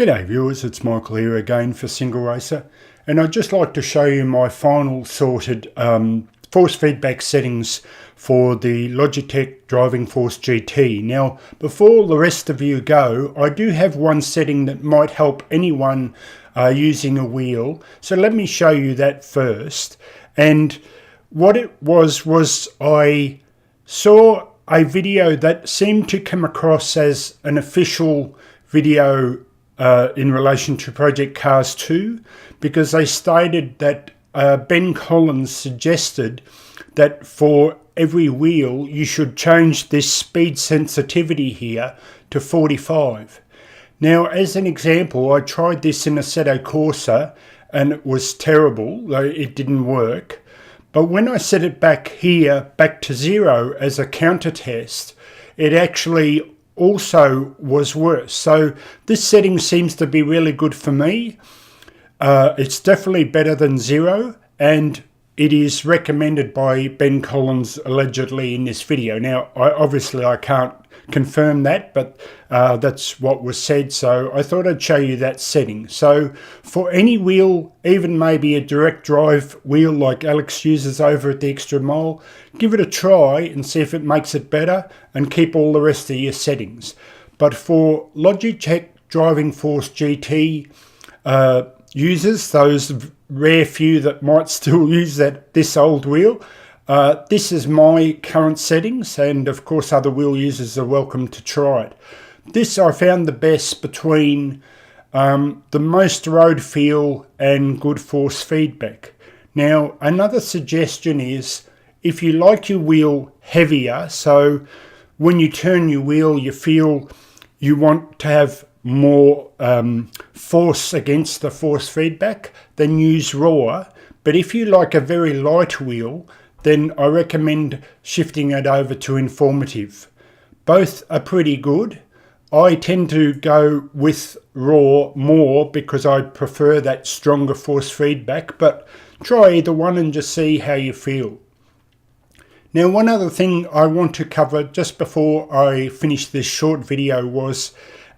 G'day viewers, it's Michael here again for Single Racer, and I'd just like to show you my final sorted force feedback settings for the Logitech Driving Force GT. Now, before the rest of you go, I do have one setting that might help anyone using a wheel, so let me show you that first. And what it was I saw a video that seemed to come across as an official video in relation to Project Cars 2, because they stated that Ben Collins suggested that for every wheel you should change this speed sensitivity here to 45. Now, as an example, I tried this in Assetto Corsa and it was terrible, it didn't work. But when I set it back here, back to 0 as a counter test, it actually also was worse. So this setting seems to be really good for me. It's definitely better than 0, and it is recommended by Ben Collins allegedly in this video. Now, obviously I can't confirm that, but that's what was said, so I thought I'd show you that setting. So for any wheel, even maybe a direct drive wheel like Alex uses over at the Extra Mile, give it a try and see if it makes it better, and keep all the rest of your settings. But for Logitech Driving Force GT users, those rare few that might still use this old wheel, this is my current settings, and of course other wheel users are welcome to try it. This I found the best between the most road feel and good force feedback. Now, another suggestion is, if you like your wheel heavier, so when you turn your wheel you feel you want to have more force against the force feedback, then use raw. But if you like a very light wheel, then I recommend shifting it over to informative. Both are pretty good. I tend to go with raw more because I prefer that stronger force feedback, but try either one and just see how you feel. Now, one other thing I want to cover just before I finish this short video was,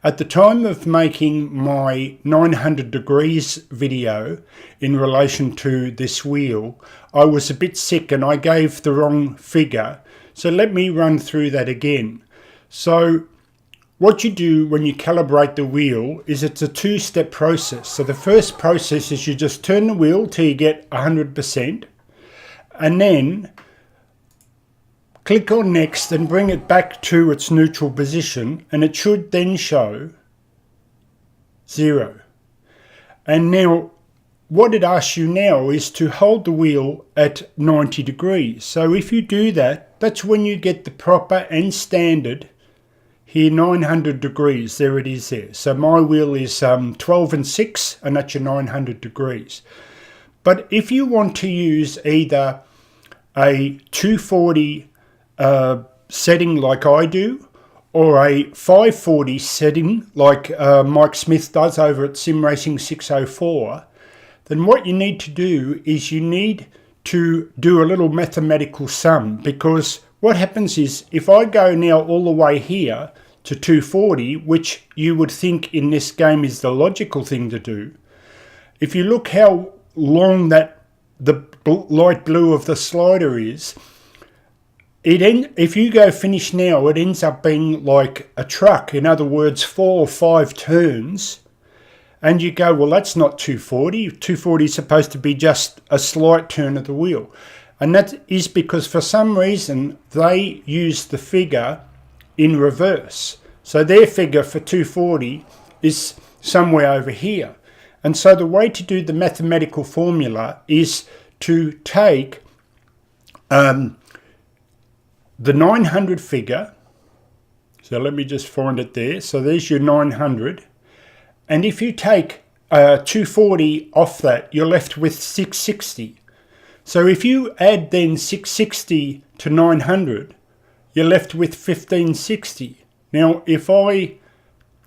at the time of making my 900 degrees video in relation to this wheel, I was a bit sick and I gave the wrong figure. So let me run through that again. So what you do when you calibrate the wheel is it's a two-step process. So the first process is you just turn the wheel till you get 100%, and then click on next and bring it back to its neutral position, and it should then show 0. And now what it asks you now is to hold the wheel at 90 degrees. So if you do that, that's when you get the proper and standard here 900 degrees. There it is there. So my wheel is 12 and 6, and that's your 900 degrees. But if you want to use either a 240 setting like I do, or a 540 setting like Mike Smith does over at Sim Racing 604, then what you need to do is you need to do a little mathematical sum, because what happens is, if I go now all the way here to 240, which you would think in this game is the logical thing to do, if you look how long that the light blue of the slider is, if you go finish now, it ends up being like a truck. In other words, 4 or 5 turns. And you go, well, that's not 240. 240 is supposed to be just a slight turn of the wheel. And that is because for some reason they use the figure in reverse. So their figure for 240 is somewhere over here. And so the way to do the mathematical formula is to take the 900 figure, so let me just find it there. So there's your 900. And if you take 240 off that, you're left with 660. So if you add then 660 to 900, you're left with 1560. Now, if I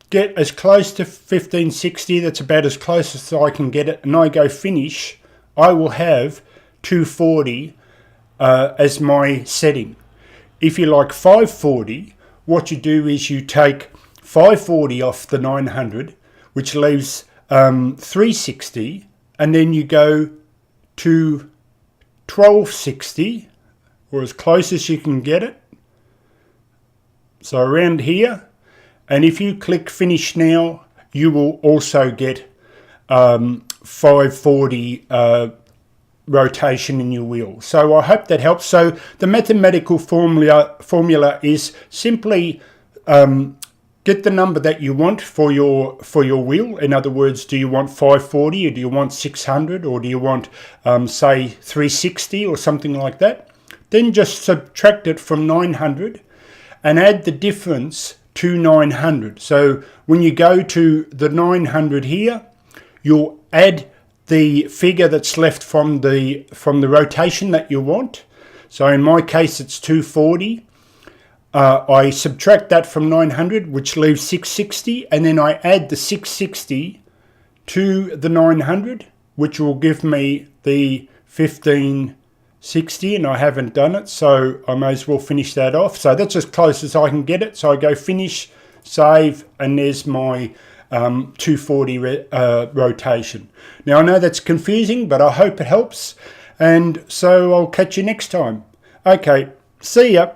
get as close to 1560, that's about as close as I can get it, and I go finish, I will have 240 as my setting. If you like 540, what you do is you take 540 off the 900, which leaves 360, and then you go to 1260, or as close as you can get it. So around here, and if you click finish now, you will also get 540 rotation in your wheel. So I hope that helps. So the mathematical formula is simply get the number that you want for your wheel. In other words, do you want 540 or do you want 600 or do you want say 360 or something like that? Then just subtract it from 900 and add the difference to 900. So when you go to the 900 here, you'll add the figure that's left from the rotation that you want. So in my case it's 240. I subtract that from 900, which leaves 660, and then I add the 660 to the 900, which will give me the 1560, and I haven't done it, so I may as well finish that off. So that's as close as I can get it. So I go finish, save, and there's my 240 rotation. Now I know that's confusing, but I hope it helps, and so I'll catch you next time. Okay, see ya.